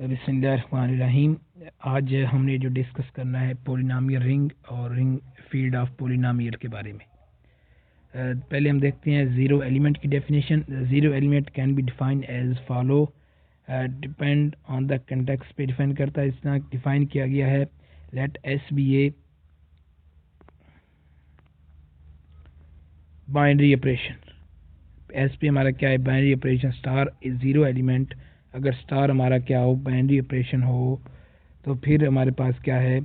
बिस्मिल्लाहिर्रहमानिर्रहीम। आज हमने जो डिस्कस करना है पोलिनोमियल रिंग और रिंग फील्ड ऑफ पोलिनोमियल के बारे में। पहले हम देखते हैं ज़ीरो एलिमेंट की definition. Zero element can be defined as follow, depend on the context पे डिफाइन करता है। इस तरह डिफाइन किया गया है, let S be a binary operation. S पे हमारा क्या है, binary operation. Star is zero element, अगर स्टार हमारा क्या हो, बाइनरी ऑपरेशन हो, तो फिर हमारे पास क्या है,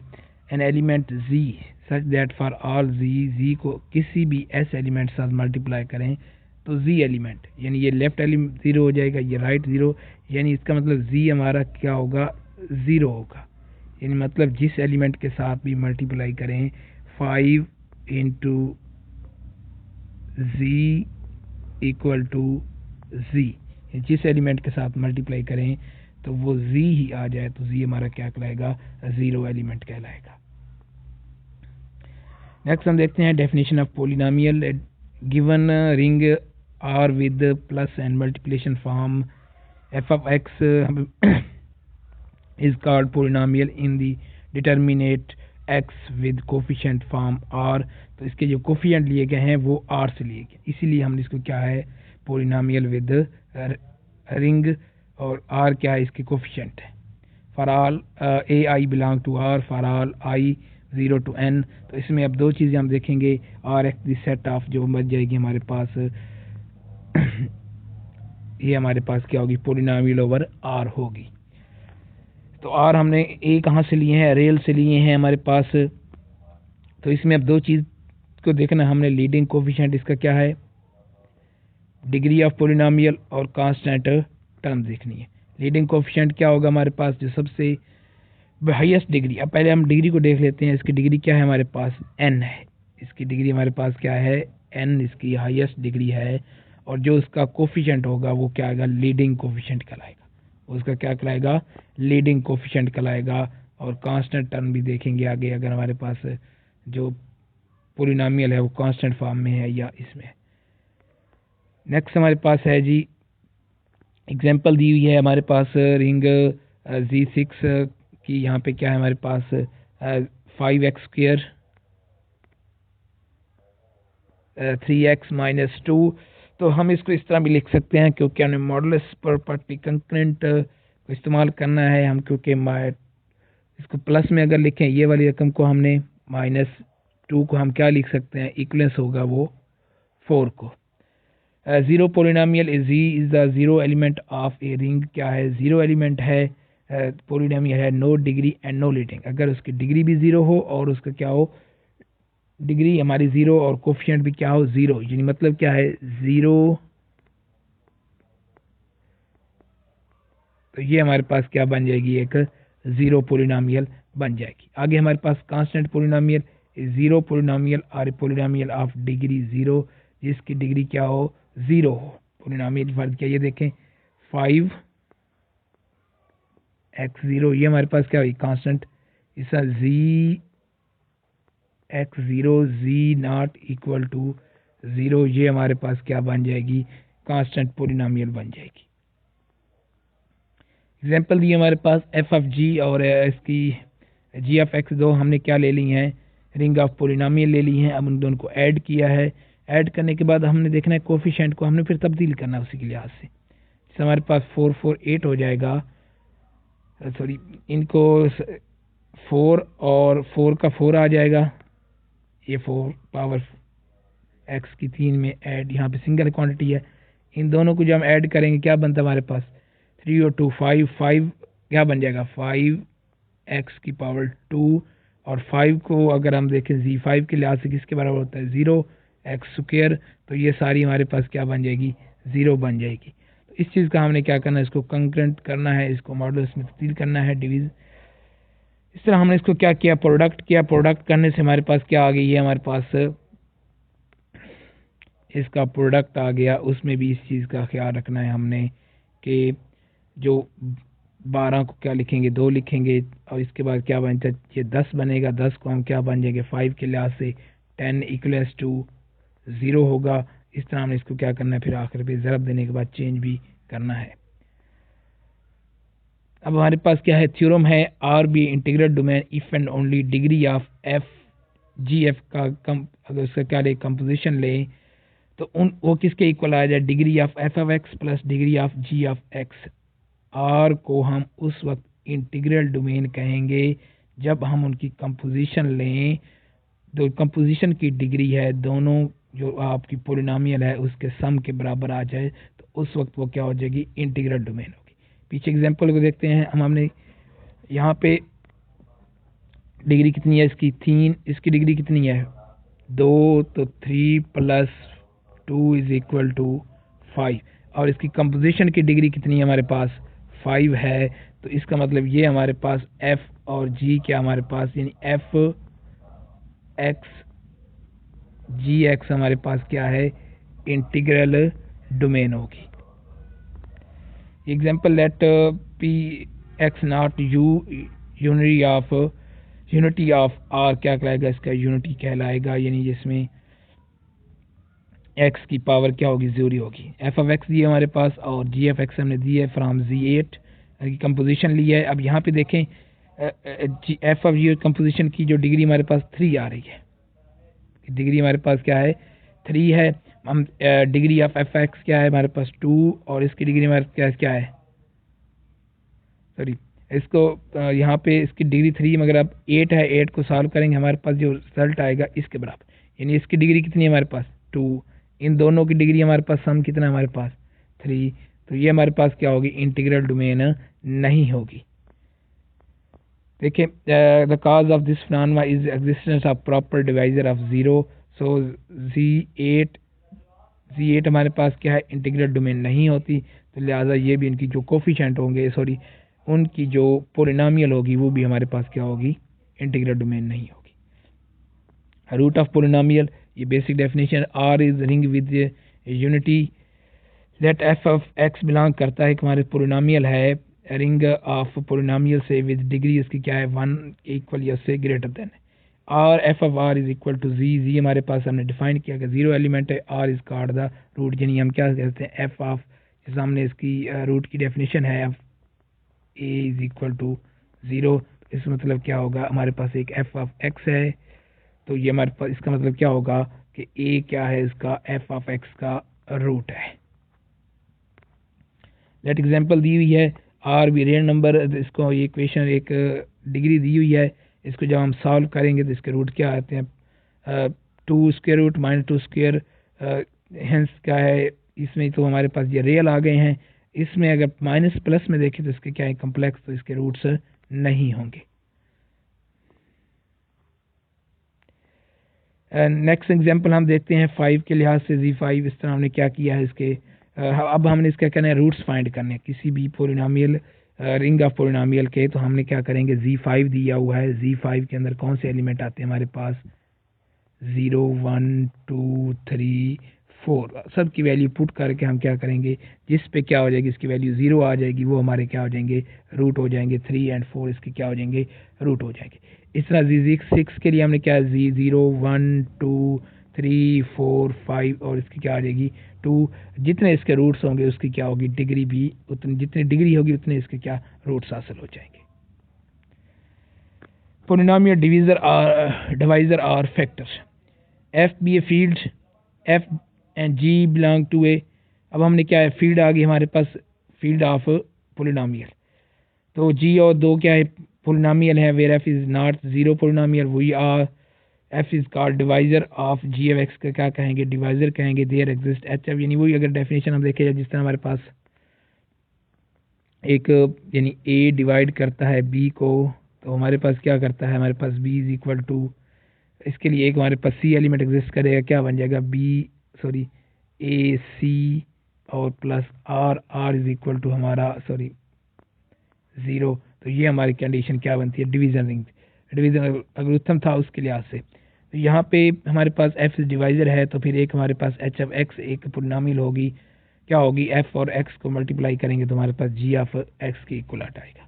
an element z such that for all z को किसी भी s एलिमेंट साथ मल्टीप्लाई करें तो z एलिमेंट, यानी ये लेफ्ट एलिमेंट ज़ीरो हो जाएगा, ये राइट ज़ीरो, यानी इसका मतलब z हमारा क्या होगा, ज़ीरो होगा। यानी मतलब जिस एलिमेंट के साथ भी मल्टीप्लाई करें 5 into z equal to z, जिस एलिमेंट के साथ मल्टीप्लाई करें तो वो z ही आ जाए तो z हमारा क्या कहलाएगा, ज़ीरो एलिमेंट कहलाएगा। नेक्स्ट हम देखते हैं definition of polynomial. Given ring R with plus and multiplication form f of x is called polynomial in the determinate x with coefficient form r। तो इसके जो कोफिशिएंट लिए गए हैं वो r से लिए गए, इसीलिए हमने इसको क्या है, पोलिनोमियल विद रिंग, और r क्या है, इसके कोफिशिएंट है। For all a i belong to r, for all i 0 to n। तो इसमें अब दो चीज़ें हम देखेंगे, R x the set of जो बच जाएगी हमारे पास ये हमारे पास क्या होगी, पोलिनोमियल ओवर आर होगी। तो आर हमने ए कहाँ से लिए हैं, रेल से लिए हैं हमारे पास। तो इसमें अब दो चीज़ को देखना, हमने लीडिंग कोफिशिएंट इसका क्या है, डिग्री ऑफ पोलिनोमियल, और कांस्टेंट टर्म देखनी है। लीडिंग कोफिशिएंट क्या होगा हमारे पास, जो सबसे हाईएस्ट डिग्री। अब पहले हम डिग्री को देख लेते हैं, इसकी डिग्री क्या है हमारे पास, n है। इसकी डिग्री हमारे पास क्या है, n इसकी हाईएस्ट डिग्री है, और जो उसका कोफिशिएंट होगा वो क्या आएगा, लीडिंग कोफिशिएंट कहलाएगा। उसका क्या कहलाएगा, लीडिंग कोफिशिएंट कहलाएगा। और कांस्टेंट टर्म भी देखेंगे आगे, अगर हमारे पास जो पोलिनोमियल है वो कांस्टेंट फॉर्म में है या इसमें। नेक्स्ट हमारे पास है जी, एग्जांपल दी हुई है हमारे पास रिंग Z6 की। यहाँ पे क्या है हमारे पास 5x² 3x माइनस 2। तो हम इसको इस तरह भी लिख सकते हैं, क्योंकि हमें मॉडुलस प्रॉपर्टी कंकरेंट को इस्तेमाल करना है हम, क्योंकि इसको प्लस में अगर लिखें ये वाली रकम को, हमने -2 को हम क्या लिख सकते हैं, इक्वलेंस होगा वो 4 को। Zero polynomial is the zero element of a ring. क्या है, ज़ीरो एलिमेंट है, पोलिनोमियल है, no degree and no leading. अगर उसकी डिग्री भी ज़ीरो हो और उसका क्या हो, डिग्री हमारी ज़ीरो और कोफिशिएंट भी क्या हो, ज़ीरो, यानी मतलब क्या है, ज़ीरो। तो ये हमारे पास क्या बन जाएगी, एक ज़ीरो पोलिनोमियल बन जाएगी। आगे हमारे पास कांस्टेंट पोलिनोमियल, ज़ीरो पोलिनोमियल और पोलिनोमियल ऑफ डिग्री ज़ीरो, जिसकी डिग्री क्या हो, ज़ीरो हो। पोलिनोमियल फर्ज क्या, ये देखें 5x0, ये हमारे पास क्या हुई, कांस्टेंट। इसका z(x0) z0 इक्वल टू 0, ये हमारे पास क्या बन जाएगी, कांस्टेंट पोलिनोमियल बन जाएगी। एग्जांपल दिए हमारे पास f ऑफ g और इसकी g ऑफ x, दो हमने क्या ले ली हैं, रिंग ऑफ पोलिनोमियल ले ली हैं। अब उन दोनों को ऐड किया है, ऐड करने के बाद हमने देखना है कोफिशिएंट को हमने फिर तब्दील करना है उसी के लिहाज से। जैसे हमारे पास 4 4 8 हो जाएगा, सॉरी इनको 4 और 4 का 4 आ जाएगा, ये 4 पावर x की 3 में ऐड, यहाँ पे सिंगल क्वांटिटी है। इन दोनों को जो हम ऐड करेंगे क्या बनता है हमारे पास, 3 और 2 5, 5 क्या बन जाएगा, 5x की पावर 2। और 5 को अगर हम देखें z5 के लिहाज से किसके बराबर होता है, 0x²। तो ये सारी हमारे पास क्या बन जाएगी, 0 बन जाएगी। तो इस चीज़ का हमने क्या करना है, इसको कंकरेंट करना है, इसको मॉडुलस में तब्दील करना है, डिवीज़। इस तरह हमने इसको क्या किया, प्रोडक्ट किया। प्रोडक्ट करने से हमारे पास क्या आ गई है, हमारे पास इसका प्रोडक्ट आ गया। उसमें भी इस चीज़ का ख्याल रखना है हमने कि जो 12 को क्या लिखेंगे, 2 लिखेंगे, और इसके बाद क्या बनता है, ये 10 बनेगा। 10 को हम क्या बन जाएंगे, 5 के लिहाज से 10 इक्वल्स टू 0 होगा। इस तरह हमने इसको क्या करना है, फिर आखिर पे ज़रब देने के बाद चेंज भी करना है। अब हमारे पास क्या है, थ्योरम है R be integral domain if and only degree of f g f का अगर उसका क्या ले कंपोजिशन ले तो वो किसके इक्वल आ जाए, degree of F of x plus degree of g of x. R को हम उस वक्त इंटीग्रल डोमेन कहेंगे जब हम उनकी कंपोजिशन लें, जो कंपोजिशन की डिग्री है दोनों जो आपकी पोलिनोमियल है उसके सम के बराबर आ जाए, तो उस वक्त वो क्या हो जाएगी, इंटीग्रल डोमेन होगी। पीछे एग्जांपल को देखते हैं हमने यहाँ पे डिग्री कितनी है इसकी 3, इसकी डिग्री कितनी है 2, तो 3 + 2 = 5, और इसकी कंपोजिशन की डिग्री कितनी है हमारे पास 5 है। तो इसका मतलब ये हमारे पास f और g क्या हमारे पास, यानी f x जी एक्स हमारे पास क्या है, इंटीग्रल डोमेन होगी। Example let p x not u unity of R क्या कहलाएगा, इसका यूनिटी कहलाएगा, यानी जिसमें x की पावर क्या होगी, 0 होगी। एफ ऑफ एक्स दी है हमारे पास और जी एफ एक्स हमने दी है फ्रॉम Z8 की कंपोजिशन ली है। अब यहाँ पे देखें एफ ऑफ जी कंपोजिशन की जो डिग्री हमारे पास 3 आ रही है, डिग्री हमारे पास क्या है 3 है। हम डिग्री ऑफ एफ एक्स क्या है हमारे पास 2, और इसकी डिग्री हमारे पास क्या है, सॉरी इसको यहाँ पे इसकी डिग्री 3 मगर अब 8 है, 8 को सॉल्व करेंगे हमारे पास जो रिजल्ट आएगा इसके बराबर, यानी इसकी डिग्री कितनी है हमारे पास 2, इन दोनों की डिग्री हमारे पास सम कितना है हमारे पास 3, तो ये हमारे पास क्या होगी, इंटीग्रल डोमेन नहीं होगी। देखिए the cause of this phenomena is existence of proper divisor of 0, so Z8 हमारे पास क्या है, इंटीग्रल डोमेन नहीं होती, तो लिहाजा ये भी इनकी जो कोफिशिएंट होंगे, सॉरी उनकी जो पोलिनोमियल होगी वो भी हमारे पास क्या होगी, इंटीग्रल डोमेन नहीं होगी। रूट ऑफ पोलिनोमियल, ये basic definition, R is ring with unity let F of X belong करता है कि हमारे पोलिनोमियल है, रिंग ऑफ पोलिनोमियल से विद डिग्री इसकी क्या है 1 इक्वल या उससे ग्रेटर देन, और F of R is equal to G हमारे पास हमने डिफाइन किया कि 0 एलिमेंट है, R is called the root, यानी हम क्या कहते हैं एफ ऑफ, सामने इसकी रूट की डेफिनेशन है f a is equal to 0, इस मतलब क्या होगा, हमारे पास एक एफ ऑफ एक्स है, तो ये हमारे पास इसका मतलब क्या होगा कि ए क्या है इसका एफ ऑफ एक्स का रूट है। लेट एग्जांपल दी हुई है आर भी रियल नंबर, इसको ये इक्वेशन एक डिग्री दी हुई है, इसको जब हम सॉल्व करेंगे तो इसके रूट क्या आते हैं 2 स्क्वायर रूट -2 स्क्वायर, हेंस क्या है इसमें तो हमारे पास ये रियल आ गए हैं, इसमें अगर माइनस प्लस में देखें तो इसके क्या है कम्प्लेक्स, तो इसके रूट्स नहीं होंगे। नेक्स्ट एग्जांपल हम देखते हैं 5 के लिहाज से Z5, इस तरह हमने क्या किया है इसके अब हमने इसका कहना है रूट्स फाइंड करने हैं किसी भी पोलिनोमियल रिंग ऑफ पोलिनोमियल के, तो हमने क्या करेंगे Z5 दिया हुआ है, Z5 के अंदर कौन से एलिमेंट आते हैं हमारे पास 0 1 2 3 4, सब की वैल्यू पुट करके हम क्या करेंगे, जिस पे क्या हो जाएगी इसकी वैल्यू 0 आ जाएगी वो हमारे क्या हो जाएंगे रूट हो जाएंगे, 3 और 4 इसके क्या हो जाएंगे रूट हो जाएंगे। इस तरह Z6 के लिए हमने क्या Z0 1 2 3 4 5 और इसकी क्या आ जाएगी 2, जितने इसके रूट्स होंगे उसकी क्या होगी डिग्री भी उतनी, जितनी डिग्री होगी उतने इसके क्या रूट्स हासिल हो जाएंगे। पोलिनोमियल डिवाइजर और factor, F B A field, F and G belong to A, अब हमने क्या है फील्ड आ गई हमारे पास, फील्ड ऑफ पोलिनोमियल, तो जी और 2 क्या है पोलिनोमियल है, where f is not 0 polynomial, we are f is called divisor of ji F x का क्या कहेंगे डिवाइजर कहेंगे, देयर एग्जिस्ट एच एफ, यानी वही अगर डेफिनेशन हम देखें जिस तरह हमारे पास एक यानी ए डिवाइड करता है बी को, तो हमारे पास क्या करता है हमारे पास बी इज इक्वल टू, इसके लिए एक हमारे पास सी एलिमेंट एग्जिस्ट करेगा, क्या बन जाएगा ए सी और plus r is equal to हमारा 0, तो ये हमारी कंडीशन क्या बनती है डिवीजन रिंग, डिवीजन एल्गोरिथम था उसके लिहाज से। तो यहाँ पे हमारे पास एफ डिवाइजर है, तो फिर एक हमारे पास एच ऑफ एक्स एक पोलिनोमियल होगी, क्या होगी एफ और एक्स को मल्टीप्लाई करेंगे तो हमारे पास जी ऑफ एक्स के इक्वल आएगा।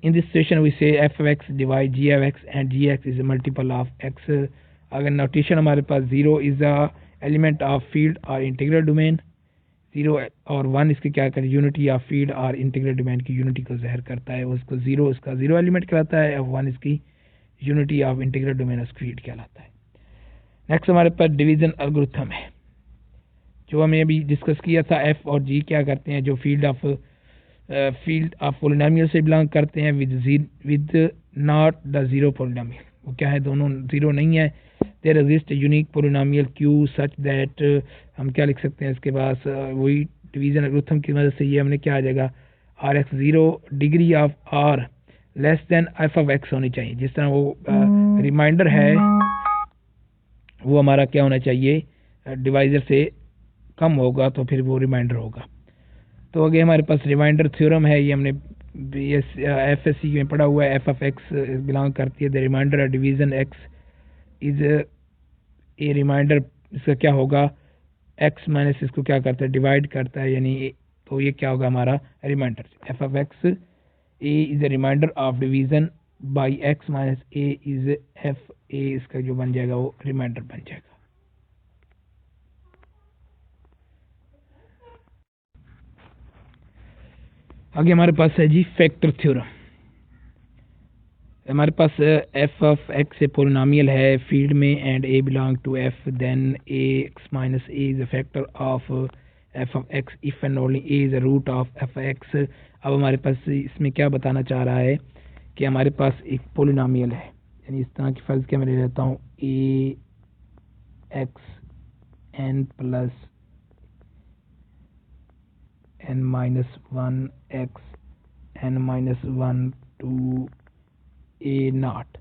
in this situation we say f of x divide g of x and gx is a multiple of x, अगर नोटेशन हमारे पास 0 is the element of field or integral domain, 0 और 1 इसके क्या कर unity of field और integral domain की unity को ज़ाहिर करता है, उसको 0 उसका 0 एलिमेंट कहलाता है और 1 इसकी unity of integral domain of field कहलाता है। नेक्स्ट हमारे पास डिवीजन एल्गोरिथम है जो हमें अभी डिस्कस किया था। एफ और जी क्या करते हैं, जो फील्ड ऑफ पोलिनोमियल से बिलोंग करते हैं with not the zero polynomial, वो क्या है, दोनों जीरो नहीं है। There exist unique polynomial q such that, हम क्या लिख सकते हैं इसके पास, वही डिवीजन एल्गोरिथम की मदद से ये हमने क्या आ जाएगा, r x zero degree of r less than F of x होनी चाहिए। जिस तरह वो रिमाइंडर है वो हमारा क्या होना चाहिए, डिवाइजर से कम होगा तो फिर वो रिमाइंडर होगा। तो आगे हमारे पास रिमाइंडर थ्योरम है, ये हमने एफएससी में पढ़ा हुआ है। एफ ऑफ एक्स बिलोंग करती है the remainder division x is a remainder, इसका क्या होगा, एक्स माइनस इसको क्या करता है, डिवाइड करता है, यानी तो ये क्या होगा हमारा remainder. F of x a is a remainder of division by x minus A is f a, इसका जो बन जाएगा वो रिमाइंडर बन जाएगा। आगे हमारे पास है जी फैक्टर थ्योरम। हमारे पास F of x A polynomial है फील्ड में and A belong to F, then A X minus A is a factor of F of x if and only A is a root of F X. अब हमारे पास इसमें क्या बताना चाह रहा है कि हमारे पास एक पोलिनोमियल है, यानी इस तरह की फर्ज के मैं ले लेता हूँ A X N plus N minus one X N minus one to A naught.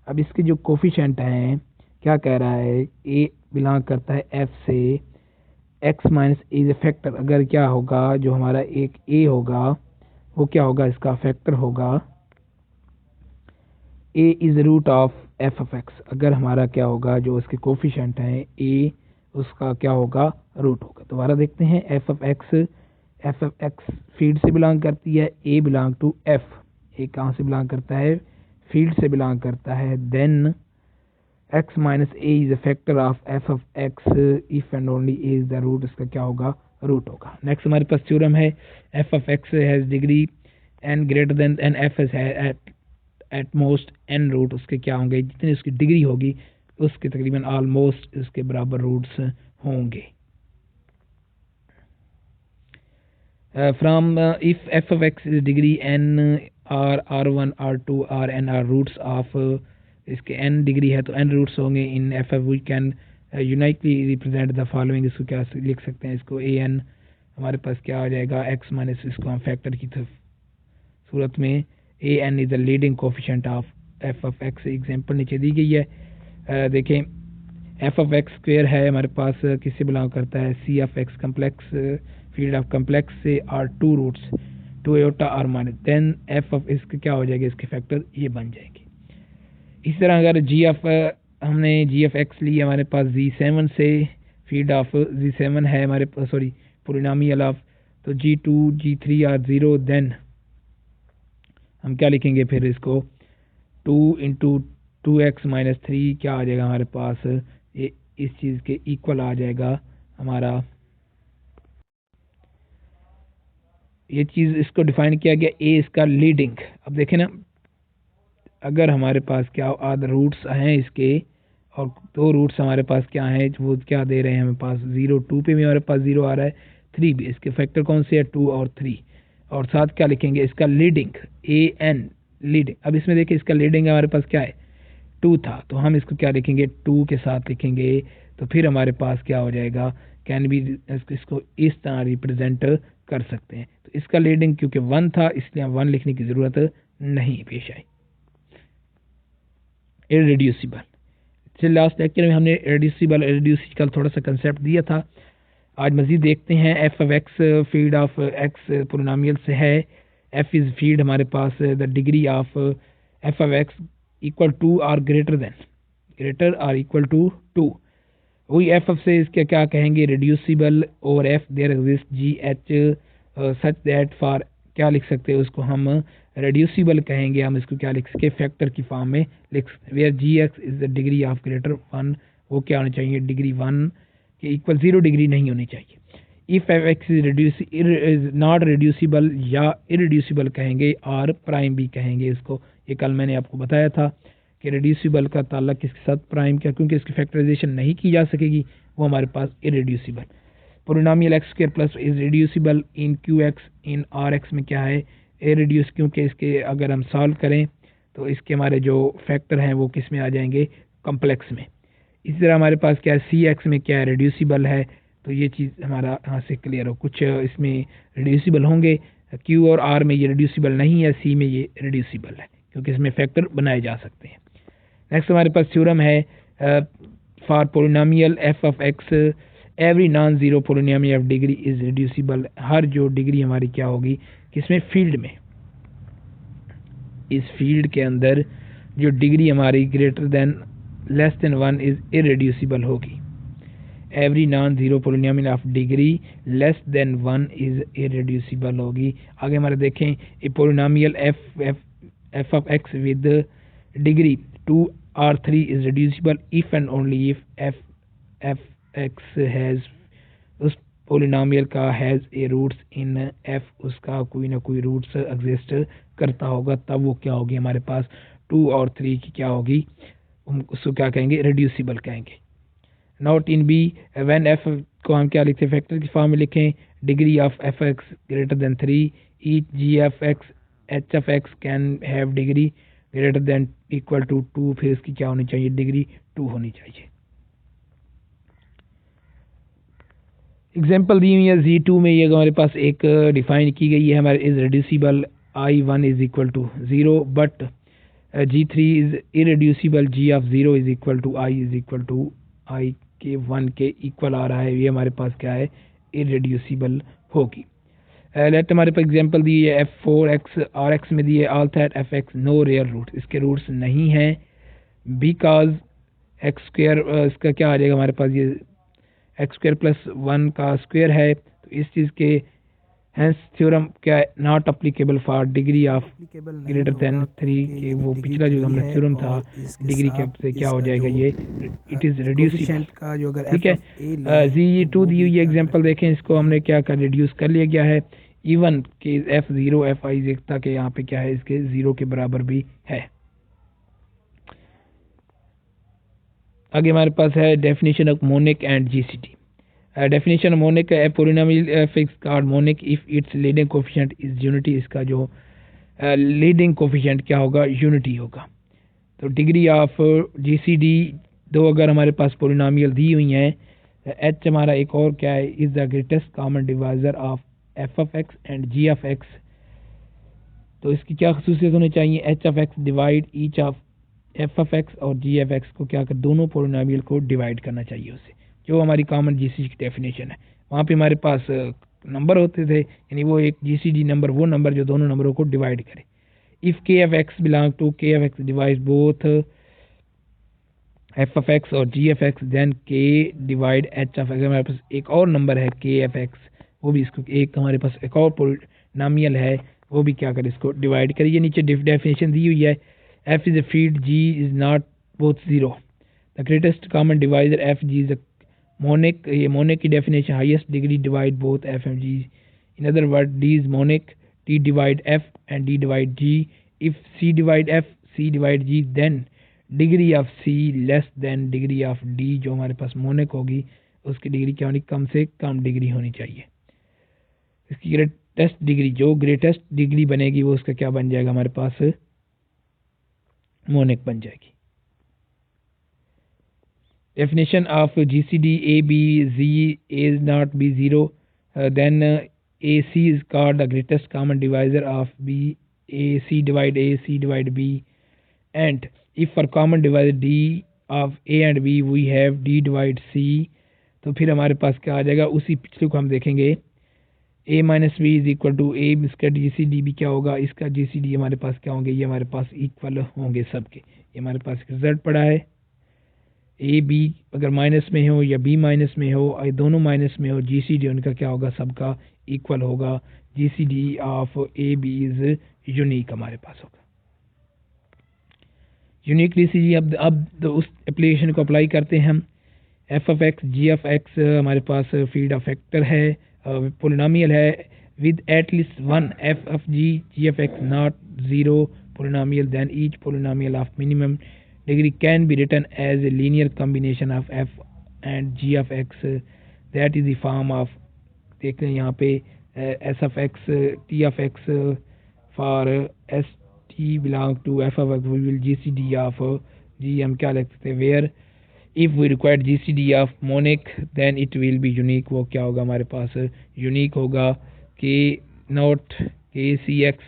अब इसके जो कोफिशेंट हैं क्या कह रहा है, ए बिलोंग करता है एफ से, x minus A is A factor, अगर क्या होगा जो हमारा एक ए होगा वो क्या होगा, इसका फैक्टर होगा A is root of F of X, अगर हमारा क्या होगा जो इसके कोफिशेंट हैं ए उसका क्या होगा रूट होगा। दोबारा देखते हैं, एफ ऑफ एक्स फील्ड से बिलोंग करती है, ए बिलोंग टू एफ, ए कहाँ से बिलोंग करता है, फील्ड से बिलोंग करता है, then x minus A is a factor of F of x if and only A is the root, इसका क्या होगा रूट होगा। नेक्स्ट हमारे पास थ्योरम है f of x has degree n greater than n f है at most n root, उसके क्या होंगे, जितनी उसकी डिग्री होगी उसके तकरीबन ऑलमोस्ट उसके बराबर रूट्स होंगे। From if F of x is degree N R one R to R N R roots of, इसके एन डिग्री है तो एन रूट्स होंगे in F F, we can uniquely represent the following, इसको क्या लिख सकते हैं, इसको ए एन हमारे पास क्या आ जाएगा एक्स माइनस इसको हम फैक्टर की सूरत में A N is the leading coefficient of F of X. Example नीचे दी गई है, देखें एफ ऑफ एक्स स्क्वेयर है हमारे पास, किससे बिलोंग करता है, C of X complex, field of complex से R two roots to eta R minus, then F of इसके क्या हो जाएगा, इसके फैक्टर ये बन जाएंगे। इसी तरह अगर जी ऑफ हमने जी ऑफ एक्स ली हमारे पास जी7 से, फील्ड ऑफ जी7 है हमारे पास, सॉरी पोलिनोमियल ऑफ, तो जी2 जी3 आर जीरो, देन हम क्या लिखेंगे फिर इसको 2 इंटू 2x माइनस 3 क्या आ जाएगा हमारे पास, ये इस चीज़ के इक्वल आ जाएगा हमारा, ये चीज़ इसको डिफाइन किया गया ए इसका लीडिंग। अब देखें ना, अगर हमारे पास क्या आध रूट्स हैं इसके और दो रूट्स हमारे पास क्या हैं, वो क्या दे रहे हैं हमें पास 0 2 पे भी हमारे पास 0 आ रहा है, 3 भी, इसके फैक्टर कौन से है 2 और 3, और साथ क्या लिखेंगे इसका लीडिंग ए एन लीडिंग। अब इसमें देखिए इसका लीडिंग हमारे पास क्या है 2 था, तो हम इसको क्या लिखेंगे 2 के साथ लिखेंगे, तो फिर हमारे पास क्या हो जाएगा, कैन भी इसको इस तरह रिप्रेजेंट कर सकते हैं। तो इसका लीडिंग क्योंकि 1 था इसलिए 1 लिखने की ज़रूरत नहीं पेश आई। इररिड्यूसिबल, चलिए लास्ट लेक्चर में हमने रिड्यूसिबल का थोड़ा सा कंसेप्ट दिया था, आज मजीद देखते हैं। F of X field of X polynomial से है, एफ इज फील्ड हमारे पास, the degree of F of X equal to or greater or equal to 2, वही एफ ऑफ से इसके क्या कहेंगे reducible over F, there exist G H such that for, क्या लिख सकते हैं उसको हम रिड्यूसिबल कहेंगे, हम इसको क्या लिख सकते फैक्टर की फॉर्म में लिख सकते, where g x is the degree of greater 1, वो क्या होना चाहिए डिग्री 1 के इक्वल, 0 डिग्री नहीं होनी चाहिए। If F x is not reducible या इरिड्यूसिबल कहेंगे, और प्राइम भी कहेंगे इसको। ये कल मैंने आपको बताया था कि रिड्यूसिबल का ताल्लुक किसके साथ, प्राइम का, क्योंकि इसकी फैक्टराइजेशन नहीं की जा सकेगी, वो हमारे पास irreducible. Polynomial X square plus is reducible in Q X, in R X में क्या है, इरिड्यूस, क्योंकि इसके अगर हम सॉल्व करें तो इसके हमारे जो फैक्टर हैं वो किस में आ जाएंगे, कम्प्लेक्स में। इसी तरह हमारे पास क्या है, सी एक्स में क्या है, रिड्यूसिबल है। तो ये चीज़ हमारा यहाँ से क्लियर हो, कुछ इसमें रिड्यूसिबल होंगे, क्यू और आर में ये रिड्यूसिबल नहीं है, सी में ये रिड्यूसिबल है क्योंकि इसमें फैक्टर बनाए जा सकते हैं। नेक्स्ट हमारे पास थ्योरम है for polynomial F of X every non zero polynomial of degree is reducible. हर जो डिग्री हमारी क्या होगी, किसमें, फील्ड में, इस फील्ड के अंदर जो डिग्री हमारी greater than less than 1 is irreducible होगी। Every non zero polynomial of degree less than 1 is irreducible होगी। आगे हमारे देखें, a polynomial F of X with degree 2 or 3 is reducible if and only if f x has, उस polynomial का has a roots in f, उसका कोई ना कोई रूट्स एग्जिस्ट करता होगा, तब वो क्या होगी, हमारे पास 2 और 3 की क्या होगी, उसको क्या कहेंगे, रिड्यूसिबल कहेंगे। Not in b, when f को हम क्या लिखते हैं, फैक्टर की फॉर्म में लिखें, degree of F x greater than 3, each g F x h f x can have degree greater than equal to 2, फिर इसकी क्या होनी चाहिए, डिग्री 2 होनी चाहिए। एग्जाम्पल दी हुई है Z2 में, ये हमारे पास एक डिफाइन की गई है, हमारे is reducible I1 is equal to 0 but G3 is irreducible G of 0 is equal to I is equal to I के 1 के इक्वल आ रहा है, ये हमारे पास क्या है, इरिड्यूसिबल होगी। लेट हमारे पास एग्जांपल दी है f4x और x में दिए all that fx no real root, इसके रूट्स नहीं हैं बिकॉज एक्स स्क्वायर, इसका क्या आ जाएगा हमारे पास, ये एक्स स्क्वायर प्लस 1 का स्क्वायर है, तो इस चीज़ के हेंस थ्योरम क्या है, not applicable for degree of greater than 3 के, वो पिछला जो हमने थ्योरम था डिग्री के से क्या हो जाएगा, ये इट इज़ रिड्यूसिबल का जो अगर, ठीक है। Z2 दी हुई एग्जांपल देखें, इसको हमने क्या कर रिड्यूस कर लिया गया है, इवन के f0 fi तक यहाँ पे क्या है, इसके 0 के बराबर भी है। आगे हमारे पास है definition of monic and GCD. Definition monic, a polynomial fix card monic if it's leading coefficient is unity, इसका जो लीडिंग कोफिशिएंट क्या होगा, यूनिटी होगा। तो डिग्री ऑफ जीसीडी दो अगर हमारे पास पोलिनोमियल दी हुई हैं, एच हमारा एक और क्या है, is the greatest common divisor of F of x and g of x, तो इसकी क्या खसूसियत होनी चाहिए, h of x divide each of F of x और जी एफ एक्स को क्या कर, दोनों पोलिनोमियल को डिवाइड करना चाहिए उससे, जो हमारी कॉमन जीसीडी की डेफिनेशन है। वहाँ पे हमारे पास नंबर होते थे, यानी वो एक जीसीडी नंबर, वो नंबर जो दोनों नंबरों को डिवाइड करे। इफ़ के एफ एक्स बिलोंग टू के F x divide both F of x और जी एफ एक्स, देन के डिवाइड एच ऑफ एक्स। हमारे पास एक और नंबर है के एफ एक्स, वो भी इसको एक हमारे पास एक और पोलिनोमियल है, वो भी क्या करे, इसको डिवाइड करिए। नीचे डेफिनेशन दी हुई है, F is a field, g is not both zero, the greatest common divisor f g is monic, ये मोनिक की definition, highest degree divide both f and g, in other word d is monic, d divide f and d divide g, if c divide f, c divide g, then degree of c less than degree of d, जो हमारे पास monic होगी उसकी degree क्या होनी, कम से कम degree होनी चाहिए। इसकी ग्रेटेस्ट डिग्री, जो ग्रेटेस्ट डिग्री बनेगी वो उसका क्या बन जाएगा, हमारे पास मोनिक बन जाएगी। Definition of GCD A B Z is not B 0, then AC is called the greatest common divisor of B, A C divide A, C divide B, and if for common divisor D of A and B we have D divide C, तो फिर हमारे पास क्या आ जाएगा, उसी पिछले को हम देखेंगे, A minus B is equal to A, इसका GCD भी क्या होगा, इसका GCD हमारे पास क्या होंगे, ये हमारे पास इक्वल होंगे सबके। ये हमारे पास रिजल्ट पड़ा है, ए बी अगर माइनस में हो या बी माइनस में हो, दोनों माइनस में हो, जीसीडी उनका क्या होगा, सबका इक्वल होगा। GCD of a b is unique हमारे पास होगा। यूनिक जीसीडी अब उस एप्लीकेशन को अप्लाई करते हैं हम। F of x, g of x हमारे पास फील्ड ऑफ फैक्टर है, पोलिनोमियल है with at least one f of g of x not zero polynomial, then each polynomial of minimum degree can be written as a linear combination of f and g of x, that is the form of, देख लें यहाँ पे s of x t of x for s t belong to f of x we will G C D of G, हम क्या लिख सकते हैं, where if we required G C D of monic then it will be unique, वो क्या होगा हमारे पास unique होगा के नॉट के सी एक्स,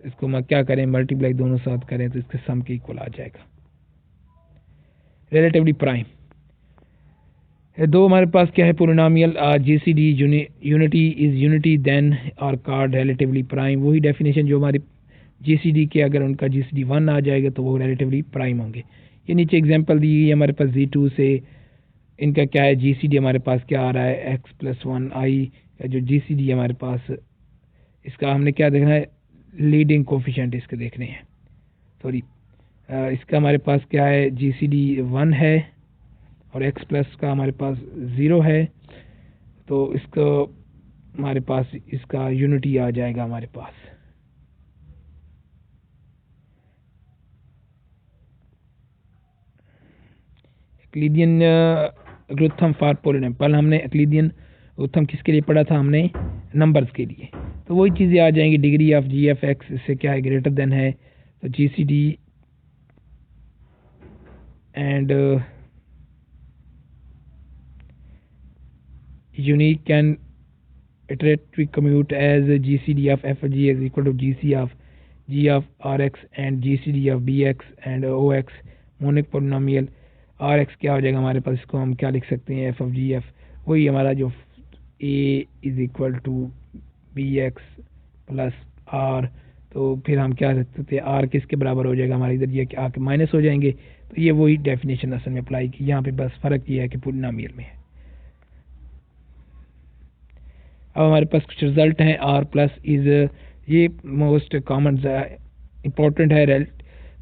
इसको हम क्या करें मल्टीप्लाई दोनों साथ करें तो इसके सम के इक्वल आ जाएगा। रिलेटिवली प्राइम दो हमारे पास क्या है polynomial g C d unity is unity then are called relatively prime, वही डेफिनेशन जो हमारी जी सी डी के अगर उनका जी सी डी 1 आ जाएगा तो वो रिलेटिवली प्राइम होंगे। ये नीचे एग्जांपल दी गई है हमारे पास Z2 से, इनका क्या है जी सी डी हमारे पास क्या आ रहा है x+1i, जो जी सी डी हमारे पास इसका हमने क्या देखना है लीडिंग कोफिशिएंट इसके देखने हैं, सॉरी इसका हमारे पास क्या है जी सी डी 1 है और x प्लस का हमारे पास 0 है, तो इसको हमारे पास इसका यूनिटी आ जाएगा हमारे पास। एक्लिडियन ग्रुथम फॉर पोलिनोमियल, पहले हमने एक्लिडियन ग्रुथम किसके लिए पढ़ा था, हमने नंबर्स के लिए, तो वही चीज़ें आ जाएंगी। Degree of ji F X इससे क्या है ग्रेटर देन है, तो G C D and unique can iteratively commute as GCD of f of g is equal to GC of g of rx and GCD of bx and ox monic polynomial rx क्या हो जाएगा हमारे पास, इसको हम क्या लिख सकते हैं f of g f, वही हमारा जो a is equal to bx plus r, तो फिर हम क्या लिख सकते हैं r किसके बराबर हो जाएगा हमारे इधर ये आके माइनस हो जाएंगे, तो ये वही डेफिनेशन असल में अप्लाई की, यहाँ पे बस फ़र्क ये है कि पोलिनोमियल में है। अब हमारे पास कुछ रिजल्ट हैं, आर प्लस इज ये मोस्ट कॉमन इंपॉर्टेंट है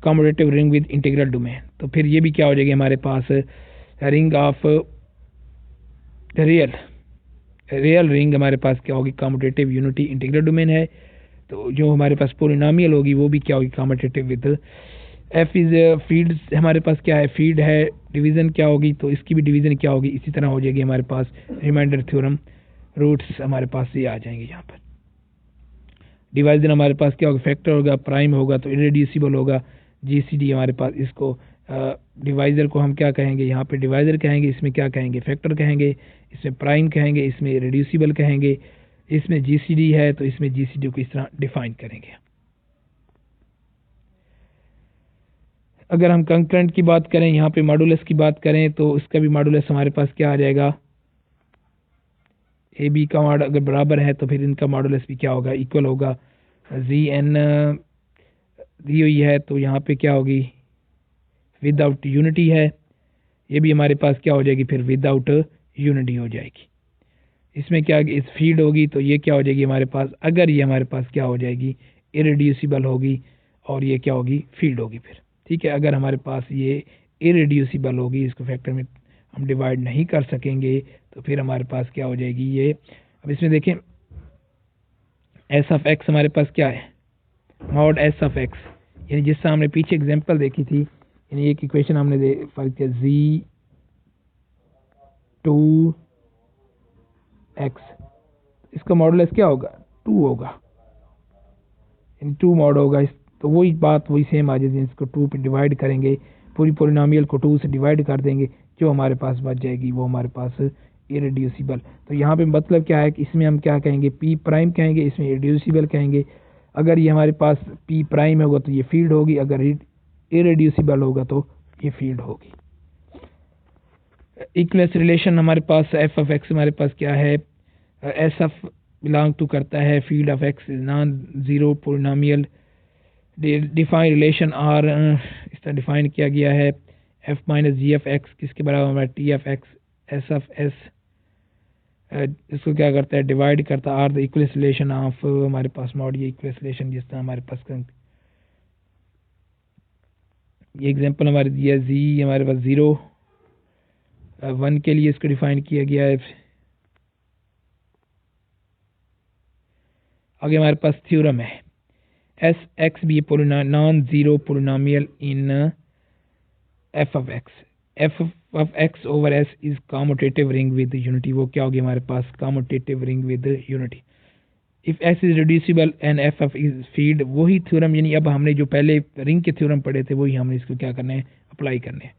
commutative ring with integral domain, तो फिर ये भी क्या हो जाएगी हमारे पास रिंग ऑफ रियल रिंग हमारे पास क्या होगी कॉम्यूटेटिव यूनिटी इंटीग्रल डोमेन है, तो जो हमारे पास पोलिनोमियल होगी वो भी क्या होगी commutative with F is field, हमारे पास क्या है फील्ड है, डिवीज़न क्या होगी तो इसकी भी डिवीज़न क्या होगी इसी तरह हो जाएगी हमारे पास रिमाइंडर थ्योरम रूट्स हमारे पास ये आ जाएंगे। यहाँ पर डिवाइजन हमारे पास क्या होगा फैक्टर होगा, प्राइम होगा तो इरेड्यूसिबल होगा, जीसीडी हमारे पास इसको डिवाइज़र को हम क्या कहेंगे यहाँ पे डिवाइज़र कहेंगे, इसमें क्या कहेंगे फैक्टर कहेंगे, इसमें प्राइम कहेंगे, इसमें इरेड्यूसिबल कहेंगे, इसमें जीसीडी है तो इसमें जीसीडी को इस तरह डिफाइन करेंगे। अगर हम कंकरेंट की बात करें, यहाँ पे मॉडुलस की बात करें तो इसका भी मॉडुलस हमारे पास क्या आ जाएगा, ए बी का अगर बराबर है तो फिर इनका मॉडुलस भी क्या होगा इक्वल होगा, जी एन दी हुई है तो यहाँ पे क्या होगी विदाउट यूनिटी है, ये भी हमारे पास क्या हो जाएगी फिर विदाउट यूनिटी हो जाएगी। इसमें क्या इस फील्ड होगी तो ये क्या हो जाएगी हमारे पास, अगर ये हमारे पास क्या हो जाएगी इरेड्यूसिबल होगी और ये क्या होगी फील्ड होगी फिर, ठीक है। अगर हमारे पास ये इरेड्यूसिबल होगी, इसको फैक्टर में हम डिवाइड नहीं कर सकेंगे तो फिर हमारे पास क्या हो जाएगी ये, अब इसमें देखें एस ऑफ एक्स हमारे पास क्या है मॉड एस ऑफ एक्स, यानी जिससे हमने पीछे एग्जांपल देखी थी, यानी एक इक्वेशन हमने फर्क किया जी 2 एक्स, इसका मॉडुलस क्या होगा 2 होगा, यानी 2 मॉड होगा, तो वही बात वही सेम आ जाएगी, इसको 2 पे डिवाइड करेंगे, पूरी पोलिनोमियल को 2 से डिवाइड कर देंगे, जो हमारे पास बच जाएगी वो हमारे पास इरेड्यूसिबल। तो यहाँ पे मतलब क्या है कि इसमें हम क्या कहेंगे पी प्राइम कहेंगे, इसमें इरेड्यूसिबल कहेंगे। अगर ये हमारे पास पी प्राइम होगा तो ये फील्ड होगी, अगर इरेड्यूसिबल होगा तो ये फील्ड होगी। इक्वलेंस रिलेशन हमारे पास एफ ऑफ एक्स हमारे पास क्या है, एस ऑफ बिलोंग टू करता है field of x is non zero polynomial, define relation R इस तरह डिफाइन किया गया है, f minus g F x किसके बराबर हमारा t f x, s of s इसको क्या करता है डिवाइड करता है R the equivalence relation of हमारे पास मॉड, ये इक्वलेंस रिलेशन जिस तरह हमारे पास ये एग्जांपल हमारे दिया जी हमारे पास 0 1 के लिए इसको डिफाइन किया गया है, आगे हमारे पास थ्योरम है S X B non zero polynomial in F of X over S is commutative ring with unity. वो क्या होगी हमारे पास commutative ring with unity. If S is reducible and F of is field, वही theorem, यानी अब हमने जो पहले रिंग के थ्योरम पढ़े थे वही हमने इसको क्या करना है, अप्लाई करने हैं।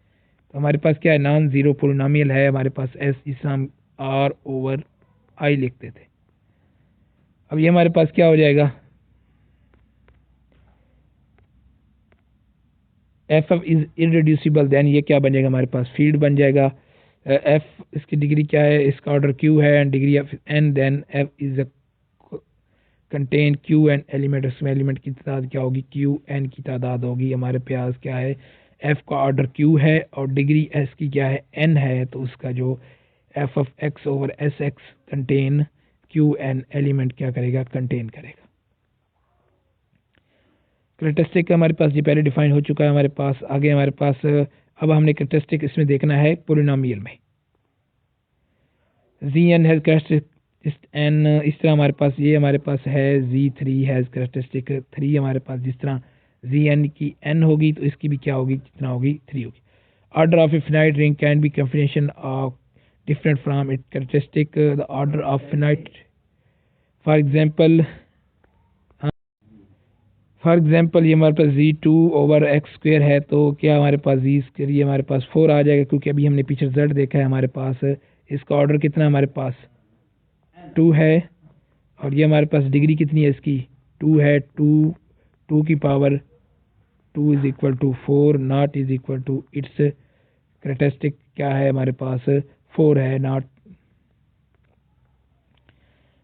तो हमारे पास क्या है, नॉन जीरो पोलिनोमियल है हमारे पास एस, जिसे हम आर ओवर आई लिखते थे। अब ये हमारे पास क्या हो जाएगा, f of is irreducible, then ये क्या बन जाएगा हमारे पास फील्ड बन जाएगा। एफ इसकी डिग्री क्या है, इसका ऑर्डर क्यू है and degree of n, then f is a contain q n element, उसमें एलिमेंट की तादाद क्या होगी, क्यू एन की तादाद होगी। हमारे पास क्या है, एफ का ऑर्डर क्यू है और डिग्री एस की क्या है, एन है, तो उसका जो F of X over S x contain q n element क्या करेगा, कंटेन करेगा। कैरेक्टरिस्टिक हमारे पास ये पहले डिफाइन हो चुका है हमारे पास। आगे हमारे पास अब हमने कैरेक्टरिस्टिक इसमें देखना है पोलिनोमियल में। G N has characteristic N, इस तरह हमारे पास ये हमारे पास है जी थ्री हैज कैरेक्टरिस्टिक थ्री। हमारे पास जिस तरह जी एन की एन होगी तो इसकी भी क्या होगी, कितना होगी, थ्री होगी। Order of a finite ring can B combination of different from it characteristic the order of finite. For example ये हमारे पास जी टू ओवर एक्स स्क्वेयर है, तो क्या हमारे पास जी स्क्वेयर ये हमारे पास फोर आ जाएगा, क्योंकि अभी हमने पीछे जेड देखा है हमारे पास इसका ऑर्डर कितना हमारे पास टू है, और ये हमारे पास डिग्री कितनी है इसकी, टू है। टू टू की power two is equal to four, not is equal to its characteristic क्या है हमारे पास, फोर है, not.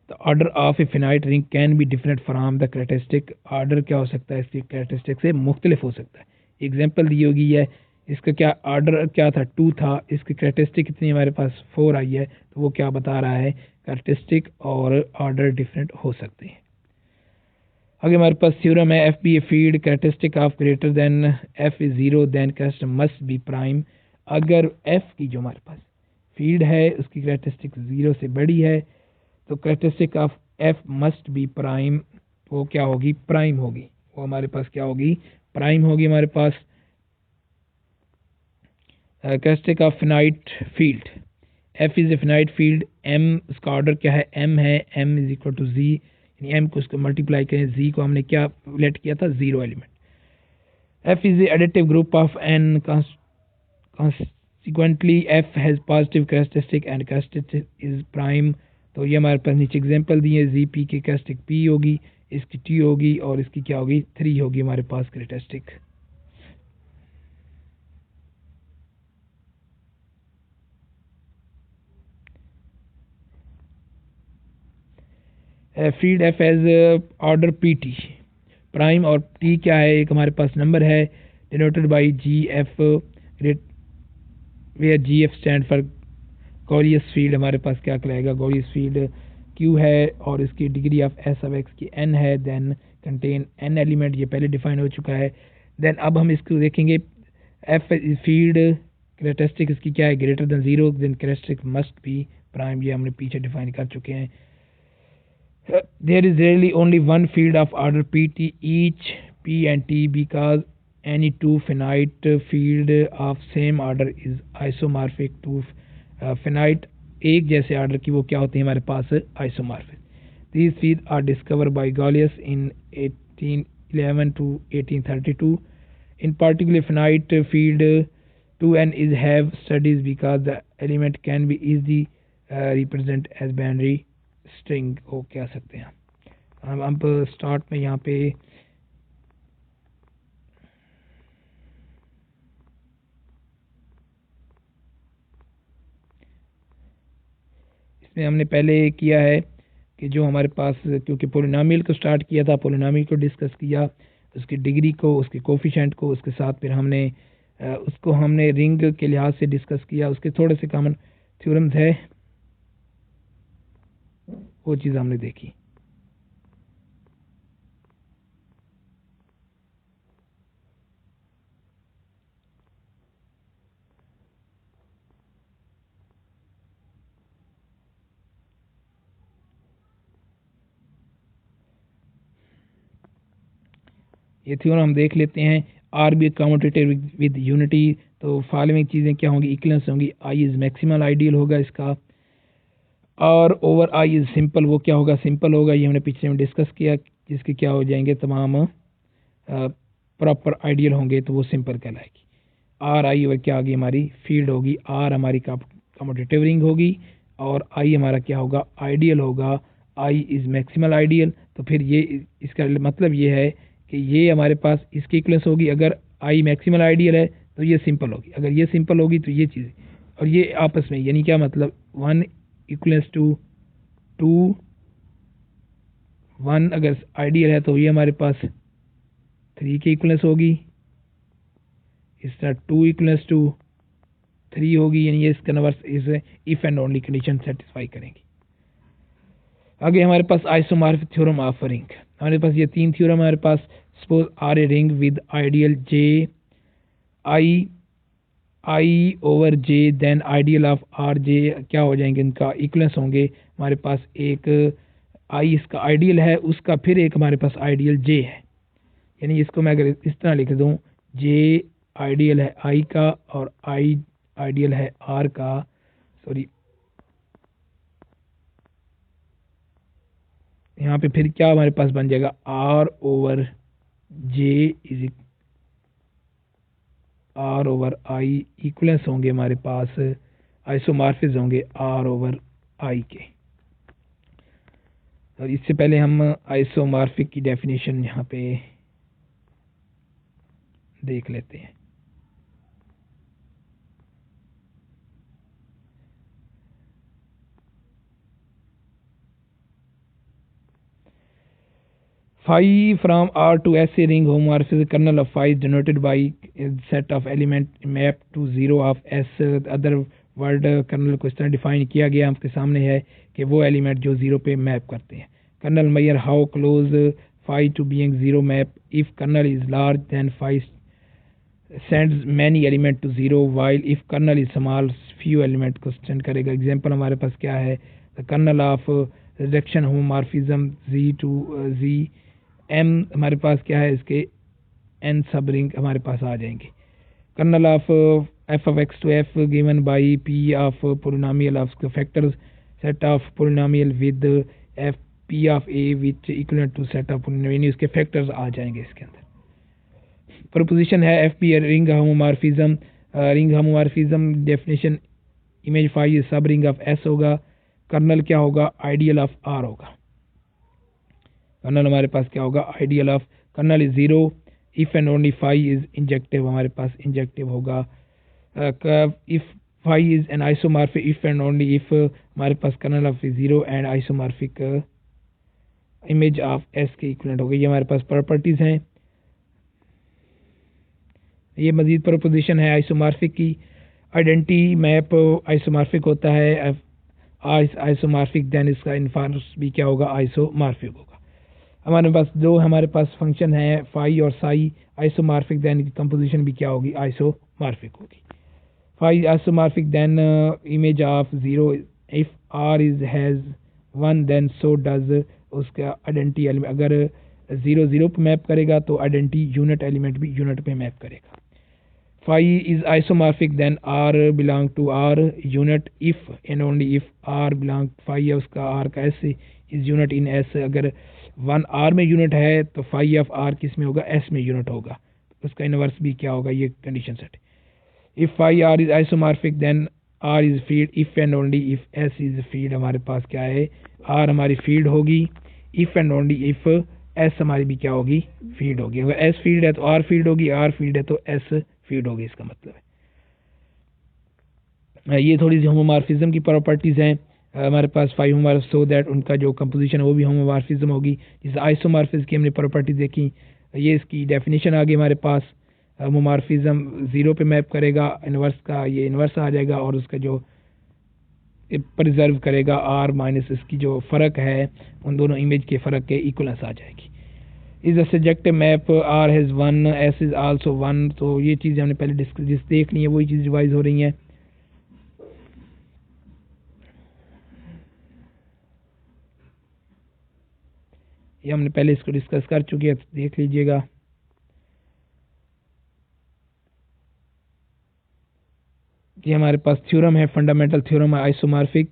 The order of a finite ring can be different from the characteristic. Order क्या हो सकता है इसकी कैरेक्टरिस्टिक से मुख्तलिफ हो सकता है। एग्जाम्पल दी होगी है, इसका क्या ऑर्डर क्या था, टू था, इसकी कैरेक्टरिस्टिक कितनी हमारे पास फोर आई है, तो वो क्या बता रहा है, कैरेक्टरिस्टिक और ऑर्डर डिफरेंट हो सकते हैं। आगे हमारे पास थ्योरम है f B A field characteristic of greater than f is zero then character must be prime. अगर एफ की जो हमारे पास फील्ड है उसकी कैरेक्टरिस्टिक जीरो से बड़ी है तो characteristic of F must be prime, वो क्या होगी, प्राइम होगी। वो हमारे पास क्या होगी, प्राइम होगी हमारे पास। Characteristic of finite field, F is a finite field, M उसका ऑर्डर क्या है, एम है, M is equal to G, यानी एम को उसको मल्टीप्लाई करें, जी को हमने क्या लेट किया था, zero element. F is a additive group of n, consequently f has positive characteristic and characteristic is prime। तो ये हमारे पास नीचे एग्जांपल दिए, जी पी की कैरेक्टरिस्टिक p होगी, इसकी t होगी और इसकी क्या होगी, 3 होगी हमारे पास characteristic. Field F as order P T prime, और t क्या है, एक हमारे पास नंबर है denoted by G F, where G F stand for Gaussian field. हमारे पास क्या कहलाएगा, गॉसियन फील्ड Q है और इसकी degree of S of x की n है, देन कंटेन n एलिमेंट, ये पहले डिफाइन हो चुका है। देन अब हम इसको देखेंगे, एफ फील्ड कैरेक्टरिस्टिक इसकी क्या है, greater than zero, then characteristic must be prime, ये हमने पीछे डिफाइन कर चुके हैं। There is really only one field of order P t each p and t because any two finite field of same order is isomorphic to finite, एक जैसे order की वो क्या होती है हमारे पास, isomorphic. These fields are discovered by Gauss in 1811 to 1832. In particular, finite field 2n is have studies because the element can be easily represent as binary string को कह सकते हैं। हम स्टार्ट में यहाँ पे इसमें हमने पहले किया है कि जो हमारे पास, क्योंकि पोलिनोमियल को स्टार्ट किया था, पोलिनोमियल को डिस्कस किया, उसकी डिग्री को, उसके कोफिशेंट को, उसके साथ फिर हमने उसको हमने रिंग के लिहाज से डिस्कस किया, उसके थोड़े से कॉमन थ्योरम्स है वो चीज़ हमने देखी। ये थ्योरम हम देख लेते हैं। R be commutative with unity, तो फॉलोइंग चीज़ें क्या होंगी, इक्वलेंस होंगी। आई इज मैक्सिमल आइडियल होगा इसका, और ओवर आई इज सिंपल, वो क्या होगा, सिंपल होगा। ये हमने पिछले में डिस्कस किया, जिसके क्या हो जाएंगे तमाम प्रॉपर आइडियल होंगे तो वो सिंपल कहलाएगी। आर आई और क्या होगी हमारी फील्ड होगी, आर हमारी कम्यूटेटिव रिंग होगी, और आई हमारा क्या होगा, आइडियल होगा। आई इज मैक्सिमल आइडियल, तो फिर ये इसका मतलब ये है कि ये हमारे पास इसकी इक्वलेंस होगी। अगर आई मैक्सिमल आइडियल है तो ये सिंपल होगी, अगर ये सिंपल होगी तो ये चीज़, और ये आपस में यानी क्या मतलब 1 इक्वलेंस टू 2, 1 अगर आइडियल है तो ये हमारे पास 3 की इक्वलेंस होगी, इस तरह 2 इक्वलेंस टू 3 होगी, यानी ये इसका नंबर इस if and only condition satisfy करेंगी। आगे हमारे पास आइसोमॉर्फिक थ्योरम ऑफ रिंग, हमारे पास ये 3 थ्योरम हमारे पास। Suppose R A ring with ideal J I over J, then ideal of R J क्या हो जाएंगे, इनका इक्वलेंस होंगे। हमारे पास एक आई इसका आइडियल है, उसका फिर एक हमारे पास आइडियल जे है, यानी इसको मैं अगर इस तरह लिख दूं, जे आइडियल है आई का और आई आइडियल है आर का, सॉरी यहाँ पे फिर क्या हमारे पास बन जाएगा, R over J is R over I, equivalence होंगे हमारे पास, आइसोमॉर्फिज्म होंगे आर ओवर आई के। और इससे पहले हम आइसोमॉर्फिक की डेफिनेशन यहाँ पे देख लेते हैं। Phi from R to S a ring homomorphism kernel of phi is denoted by a set of element mapped to 0 of S, other word kernel को इस तरह डिफाइन किया गया आपके सामने है कि वो एलिमेंट जो 0 पे मैप करते हैं। Kernel measure how close phi to being 0 map, if kernel is large then phi sends many element to 0, while if kernel is small few element को सेंड करेगा। एग्जांपल हमारे पास क्या है, the kernel of reduction homomorphism Z to Z M, हमारे पास क्या है, इसके n सब रिंग हमारे पास आ जाएंगे। Kernel of f of x to f given by p of polynomial of factors set of polynomial with f p of a which equivalent to set of polynomial, उसके फैक्टर्स आ जाएंगे इसके अंदर। प्रोपोजिशन है F P ring homomorphism, ring homomorphism definition image phi sub ring of S होगा। Kernel क्या होगा, ideal of R होगा। कर्नल हमारे पास क्या होगा, ideal of kernel is 0 if and only phi is injective, हमारे पास इंजेक्टिव होगा। If phi is an isomorphic if and only if, हमारे पास kernel of 0 and isomorphic image of S के इक्विवेलेंट हो गई। ये हमारे पास प्रॉपर्टीज हैं। ये मजीद प्रोपोजिशन है आइसोमॉर्फिक की। आइडेंटिटी मैप आइसोमॉर्फिक होता है, आइसोमॉर्फिक देन इसका इन्फर्स भी क्या होगा, आइसोमॉर्फिक होगा। हमारे पास जो हमारे पास फंक्शन है फाई और साई आइसोमॉर्फिक, देन की कंपोजिशन भी क्या होगी, आइसोमॉर्फिक होगी। Phi isomorphic then image of 0 if R is has 1 then so does, उसका आइडेंटिटी एलिमेंट अगर 0 0 पे मैप करेगा तो आइडेंटिटी यूनिट एलिमेंट भी यूनिट पे मैप करेगा। Phi is isomorphic then r belong to R unit if and only if r belong, phi है उसका आर का S is unit in S, अगर 1 आर में यूनिट है तो फाई ऑफ आर किस में होगा, एस में यूनिट होगा, उसका इनवर्स भी क्या होगा, ये condition set. If phi R is isomorphic then R is field if and only if S is field, हमारे पास क्या है, आर हमारी फील्ड होगी, if and only if S हमारी भी क्या होगी, फील्ड होगी। अगर एस फील्ड है तो आर फील्ड होगी, आर फील्ड है तो एस फील्ड होगी, इसका मतलब है। ये थोड़ी सी होमोमॉर्फिज्म की प्रॉपर्टीज हैं हमारे पास फाइव होमोमॉर्फ, सो दैट उनका जो कंपोजिशन है वो भी होमोमॉर्फिज्म होगी। जिस आइसोमॉर्फिज्म की हमने प्रॉपर्टी देखी, ये इसकी डेफिनेशन आ गई हमारे पास। होमोमॉर्फिज्म 0 पे मैप करेगा, इनवर्स का ये इनवर्स आ जाएगा, और उसका जो प्रिजर्व करेगा आर माइनस इसकी जो फ़र्क है उन दोनों इमेज के फ़र्क के इक्वलेंस आ जाएगी। Is a subjective map R has 1 S is also 1, तो ये चीज़ हमने पहले डिस्कस देख ली है, वही चीज़ रिवाइज हो रही है। ये हमने पहले इसको डिस्कस कर चुके हैं, देख लीजिएगा। ये हमारे पास थ्योरम है, फंडामेंटल थ्योरम है आइसोमॉर्फिक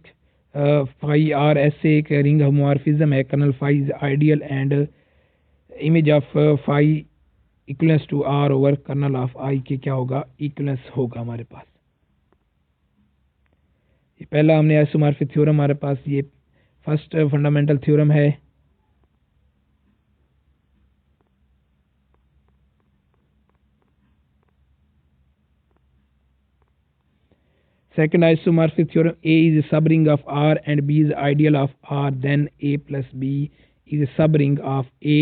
फाई आर एस से एक रिंग होमोमॉर्फिज्म है, kernel phi is ideal and image of phi equivalence to R over kernel of I के क्या होगा, इक्वलेंस होगा हमारे पास। ये पहला हमने आइसोमॉर्फिक थ्योरम हमारे पास, ये फर्स्ट फंडामेंटल थ्योरम है। Second isomorphic theorem, A is a subring of R and B is ideal of R, then A plus B is a subring of A.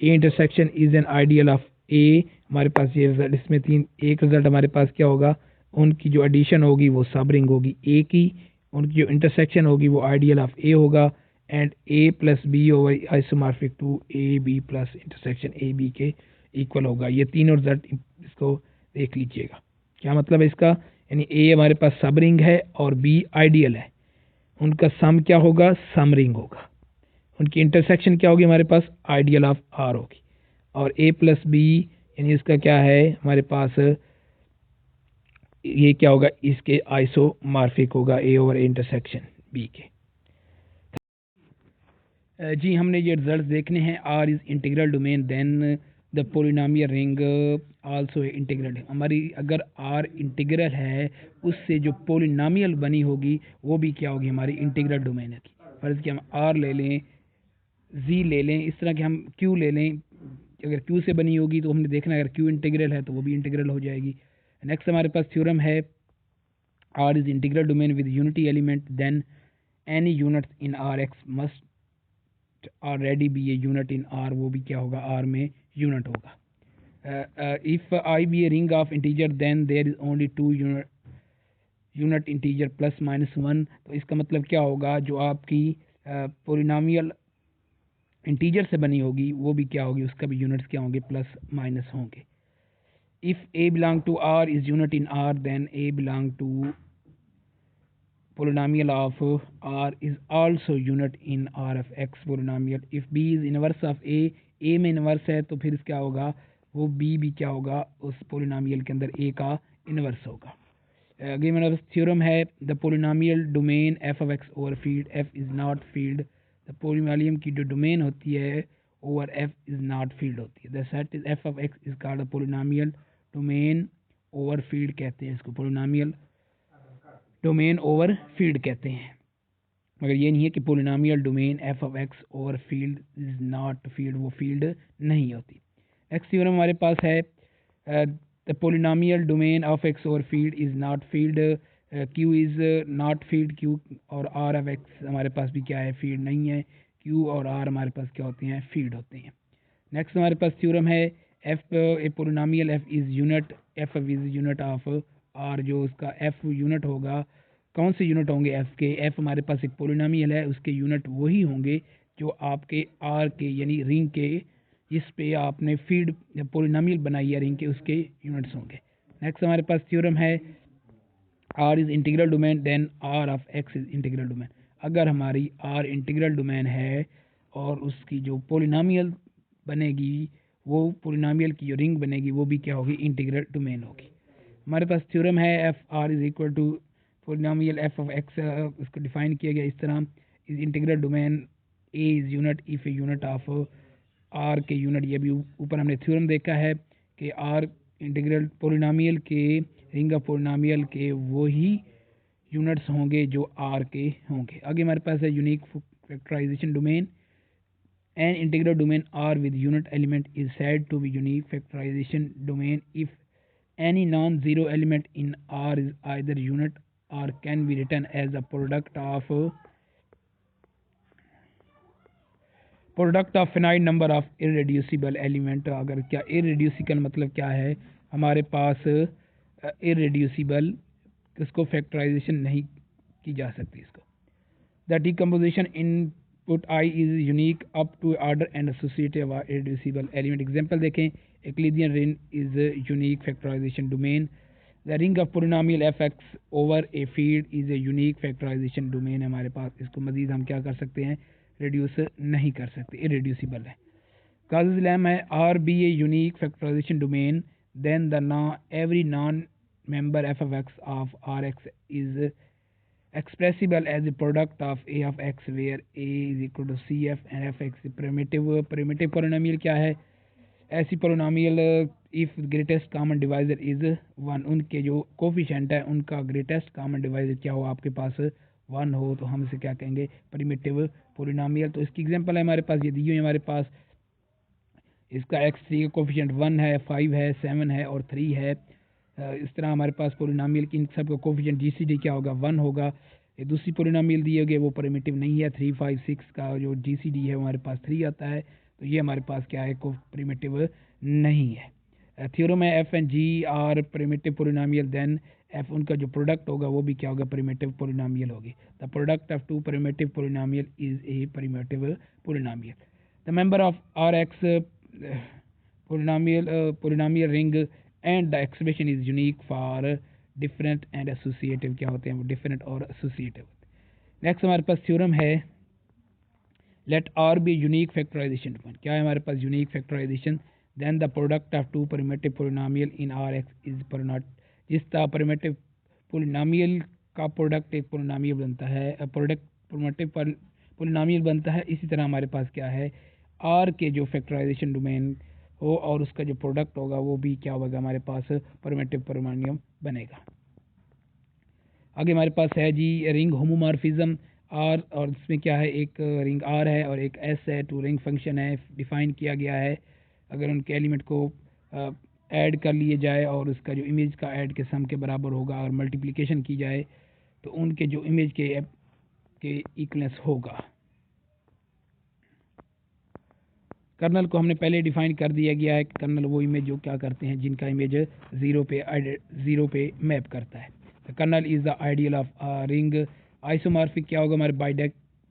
A intersection is an ideal of A. हमारे पास ये result, इसमें एक result हमारे पास क्या होगा, उनकी जो एडिशन होगी वो सबरिंग होगी A की, उनकी जो इंटरसेक्शन होगी वो आइडियल ऑफ A होगा, and A plus B over isomorphic to A B plus intersection A B के इक्वल होगा। ये तीनों रिजल्ट इसको देख लीजिएगा। क्या मतलब है इसका, यानी ए हमारे पास सब रिंग है और बी आइडियल है, उनका सम क्या होगा, सम रिंग होगा, उनकी इंटरसेक्शन क्या होगी, हमारे पास आइडियल ऑफ आर होगी, और ए प्लस बी यानी इसका क्या है हमारे पास, ये क्या होगा, इसके आइसोमॉर्फिक होगा A over A intersection B के। जी हमने ये रिजल्ट देखने हैं। R is integral domain, then the polynomial ring also integral. हमारी अगर आर इंटीग्रल है, उससे जो पोलिनोमियल बनी होगी वो भी क्या होगी, हमारी इंटीग्रल डोमेन की। फर्ज कि हम आर ले लें, जी ले लें, इस तरह के हम क्यू ले लें, अगर क्यू से बनी होगी तो हमने देखना है, अगर क्यू इंटीग्रल है तो वो भी इंटीग्रल हो जाएगी। नेक्स्ट हमारे पास थ्योरम है, R is integral domain with unity element, then any unit in R x must already be a unit in R, वो भी क्या होगा, आर में यूनिट होगा। If I be a ring of integer, then there is only two unit integer plus minus one. तो इसका मतलब क्या होगा, जो आपकी पोलिनोमियल इंटीजर से बनी होगी वो भी क्या होगी, उसका भी यूनिट्स क्या होंगे, प्लस माइनस होंगे। If a belong to R is unit in R, then a belong to polynomial of R is also unit in R of X polynomial. If B is inverse of A में inverse है तो फिर क्या होगा, वो B भी क्या होगा, उस पोलिनोमियल के अंदर A का इनवर्स होगा। अगेन मेरा थ्योरम है, the polynomial domain f of x over field f is not field. The polynomial की जो डोमेन होती है over f is not field होती है। The set is f of x is called polynomial domain over field कहते हैं इसको, polynomial domain over field कहते हैं। मगर ये नहीं है कि polynomial domain F of X over field is not field, वो फील्ड नहीं होती। नेक्स्ट थ्योरम हमारे पास है, the polynomial domain of X over field is not field, Q is not field, Q और आर ऑफ एक्स हमारे पास भी क्या है, फील्ड नहीं है, क्यू और आर हमारे पास क्या होते हैं, फील्ड होते हैं। नेक्स्ट हमारे पास थ्योरम है, f a polynomial f is unit, f is unit of R, जो उसका एफ यूनिट होगा, कौन से यूनिट होंगे एफ के, एफ हमारे पास एक पोलिनोमियल है, उसके यूनिट वही होंगे जो आपके आर के यानी रिंग के, जिस पे आपने फील्ड पोलिनोमियल बनाई है रिंग के, उसके यूनिट्स होंगे। नेक्स्ट हमारे पास थ्योरम है, R is integral domain, then R of x is integral domain. अगर हमारी आर इंटीग्रल डोमेन है और उसकी जो पोलिनोमियल बनेगी, वो पोलिनोमियल की जो रिंग बनेगी वो भी क्या होगी, इंटीग्रल डोमेन होगी। हमारे पास थ्योरम है, f R is equal to polynomial F of x, इसको डिफाइन किया गया इस तरह, is integral domain a is unit if a unit of R के यूनिट। ये भी ऊपर हमने थ्योरम देखा है कि आर इंटीग्रल पोलिनोमियल के, रिंग ऑफ पोलिनोमियल के वही यूनिट्स होंगे जो आर के होंगे। आगे हमारे पास है unique factorization domain, an integral domain R with unit element is said to be unique factorization domain if any non-zero element in R is either unit or can be written as a product of finite number of irreducible element। अगर क्या irreducible मतलब क्या है, हमारे पास irreducible, इसको factorisation नहीं की जा सकती इसको। The decomposition input I is unique up to order and associative irreducible element. Example देखें, Euclidean ring is a unique factorization domain. The ring of polynomial fx over a field is a unique factorization domain। हमारे पास इसको मजीद हम क्या कर सकते हैं, reduce नहीं कर सकते, irreducible है। Cauchy's lemma है, R be a unique factorization domain, then the every non member f of x of Rx is expressible as a product of a of x where a is equal to cf and fx primitive polynomial क्या है? ऐसी polynomial if greatest common divisor is 1, उनके जो coefficient है उनका greatest common divisor क्या हो, आपके पास 1 हो, तो हम इसे क्या कहेंगे? Primitive polynomial. तो इसकी एग्जांपल है हमारे पास ये दी हुई है हमारे पास, इसका x3 का कोफिशिएंट 1 है, 5 है, 7 है और 3 है। इस तरह हमारे पास पोलिनोमियल की इन सब का कोफिशिएंट जीसीडी क्या होगा? 1 होगा। ये दूसरी पोलिनोमियल दिए गए वो प्रिमिटिव नहीं है, 3, 5, 6 का जो जीसीडी है हमारे पास 3 आता है, तो ये हमारे पास क्या है? को प्रिमिटिव नहीं है। थ्योरम है f and g R primitive polynomial, then f उनका जो प्रोडक्ट होगा वो भी क्या होगा? प्रिमिटिव पोलिनोमियल होगी। The product of two primitive polynomial is a primitive polynomial. The member of R x polynomial ring and the expression is unique for different and associative. क्या होते हैं वो? डिफरेंट और एसोसिएटिव। नेक्स्ट हमारे पास theorem है let R be unique factorization. क्या है हमारे पास? Unique factorization. Then the product of two primitive polynomial in R X is प्रोनॉट। जिस तरह प्रिमिटिव पोलिनोमियल का प्रोडक्ट एक पोलिनोमियल बनता है, प्रोडक्ट प्रिमिटिव पोलिनोमियल बनता है, इसी तरह हमारे पास क्या है? आर के जो फैक्टराइजेशन डोमेन हो और उसका जो प्रोडक्ट होगा वो भी क्या होगा? हमारे पास प्रिमिटिव पोलिनोमियल बनेगा। आगे हमारे पास है जी रिंग होमोमॉर्फिज्म आर, और इसमें क्या है? एक रिंग आर है और एक एस है, टू रिंग फंक्शन है, डिफाइन किया गया है। अगर उनके एलिमेंट को ऐड कर लिए जाए और उसका जो इमेज का ऐड के सम के बराबर होगा और मल्टीप्लिकेशन की जाए तो उनके जो इमेज के इक्वलेंस होगा। कर्नल को हमने पहले डिफाइन कर दिया गया है। कर्नल वो इमेज जो क्या करते हैं? जिनका इमेज 0 पे मैप करता है। Kernel is the ideal of ring. Isomorphic क्या होगा? हमारे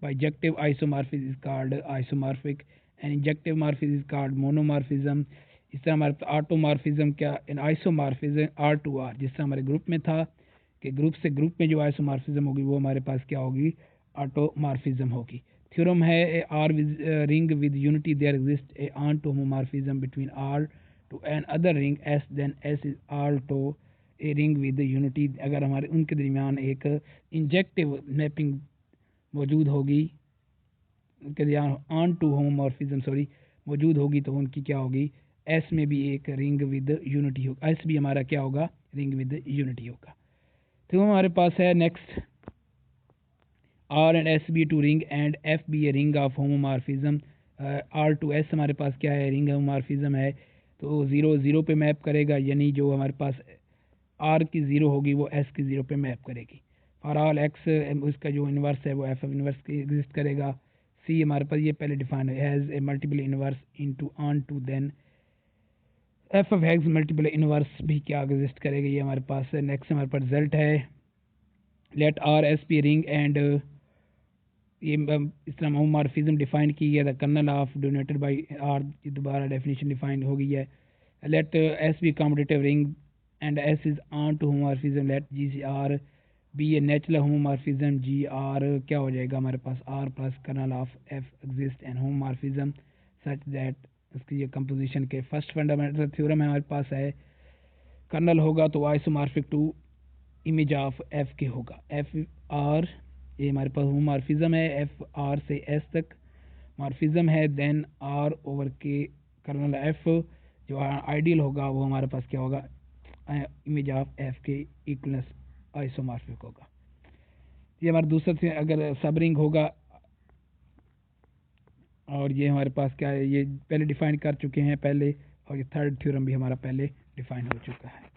bijective isomorphism is called isomorphic and injective morphism is called monomorphism. इस तरह हमारे ऑटोमॉर्फिज्म क्या? इन आइसोमॉर्फिज्म आर टू आर, जिस तरह हमारे ग्रुप में था कि ग्रुप से ग्रुप में जो आइसोमॉर्फिज्म होगी वो हमारे पास क्या होगी? ऑटोमॉर्फिज्म होगी। थ्योरम है R ring with unity there exist a on to homomorphism between R to an other ring S, then S is R to a ring with unity. अगर हमारे उनके दरमियान एक इंजेक्टिव मैपिंग मौजूद होगी, उनके दरमियान ऑन टू होमोमॉर्फिज्म मौजूद होगी, तो उनकी क्या होगी? एस में भी एक रिंग विद यूनिटी होगा, एस भी हमारा क्या होगा? रिंग विद यूनिटी होगा। तो हमारे पास है next R and S be two ring and f B a ring of homomorphism. R to S हमारे पास क्या है? रिंग होमोमॉर्फिज्म है, तो 0, 0 पे मैप करेगा, यानी जो हमारे पास आर की 0 होगी वो एस की 0 पे मैप करेगी। फॉर ऑल एक्स उसका जो इन्वर्स है वो एफ ऑफ इन्वर्स की एग्जिस्ट करेगा। सी हमारे पास ये पहले डिफाइन है has a multiple inverse into on to, then F of x multiple inverse भी क्या एग्जिस्ट करेगा, ये हमारे पास है। नेक्स्ट हमारे पास रिजल्ट है let R S P ring and ये इस तरह होमोमॉर्फिज्म डिफाइन की गया था। Kernel of denoted by R की दोबारा डेफिनेशन डिफाइन हो गई है। Let S B commutative ring and S is on to homomorphism, let G C R B A natural homomorphism. G R क्या हो जाएगा हमारे पास? R plus kernel of F exist and homomorphism such that, उसकी ये composition के first fundamental theorem हमारे पास है। कर्नल होगा तो isomorphic to image of f के होगा। एफ आर ये हमारे पास होमोमॉर्फिज्म है, एफ आर से एस तक मॉर्फिज्म है, देन आर ओवर के कर्नल एफ जो आइडियल होगा वो हमारे पास क्या होगा? इमेज ऑफ एफ के इक्वलेंस आइसोमॉर्फिक होगा। ये हमारा दूसरा से अगर सब रिंग होगा, और ये हमारे पास क्या है? ये पहले डिफाइन कर चुके हैं पहले, और ये थर्ड थ्योरम भी हमारा पहले डिफाइन हो चुका है।